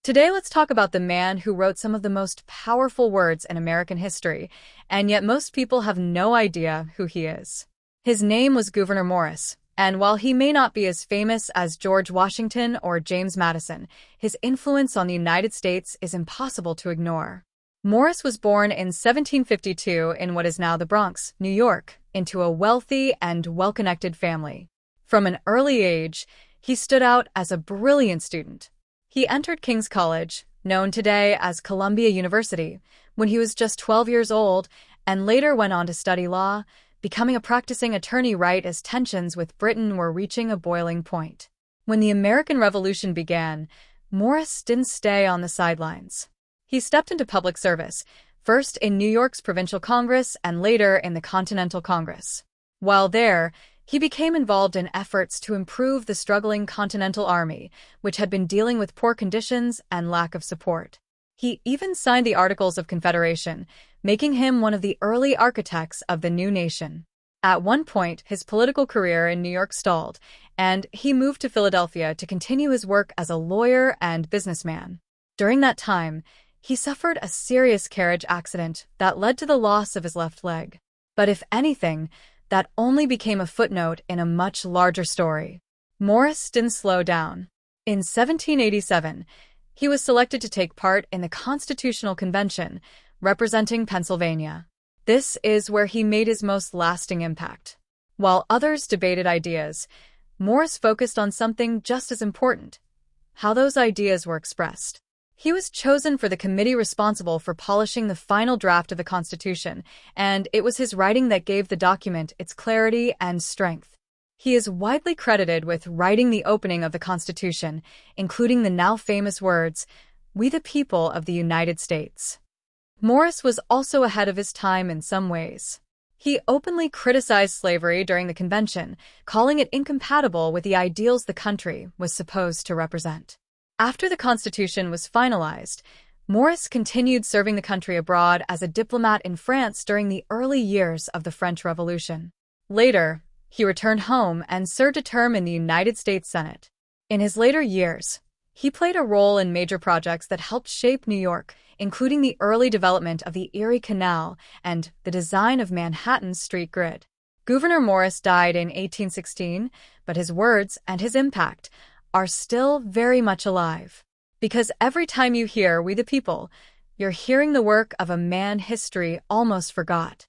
Today, let's talk about the man who wrote some of the most powerful words in American history, and yet most people have no idea who he is. His name was Gouverneur Morris, and while he may not be as famous as George Washington or James Madison, his influence on the United States is impossible to ignore. Morris was born in 1752 in what is now the Bronx, New York, into a wealthy and well-connected family. From an early age, he stood out as a brilliant student. He entered King's College, known today as Columbia University, when he was just 12 years old, and later went on to study law, becoming a practicing attorney right as tensions with Britain were reaching a boiling point. When the American Revolution began, Morris didn't stay on the sidelines. He stepped into public service, first in New York's Provincial Congress and later in the Continental Congress. While there, he became involved in efforts to improve the struggling Continental Army, which had been dealing with poor conditions and lack of support. He even signed the Articles of Confederation, making him one of the early architects of the new nation. At one point, his political career in New York stalled, and he moved to Philadelphia to continue his work as a lawyer and businessman. During that time, he suffered a serious carriage accident that led to the loss of his left leg. But if anything, that only became a footnote in a much larger story. Morris didn't slow down. In 1787, he was selected to take part in the Constitutional Convention, representing Pennsylvania. This is where he made his most lasting impact. While others debated ideas, Morris focused on something just as important: how those ideas were expressed. He was chosen for the committee responsible for polishing the final draft of the Constitution, and it was his writing that gave the document its clarity and strength. He is widely credited with writing the opening of the Constitution, including the now famous words, "We the people of the United States." Morris was also ahead of his time in some ways. He openly criticized slavery during the convention, calling it incompatible with the ideals the country was supposed to represent. After the Constitution was finalized, Morris continued serving the country abroad as a diplomat in France during the early years of the French Revolution. Later, he returned home and served a term in the United States Senate. In his later years, he played a role in major projects that helped shape New York, including the early development of the Erie Canal and the design of Manhattan's street grid. Gouverneur Morris died in 1816, but his words and his impact are still very much alive. Because every time you hear "We the People," you're hearing the work of a man history almost forgot.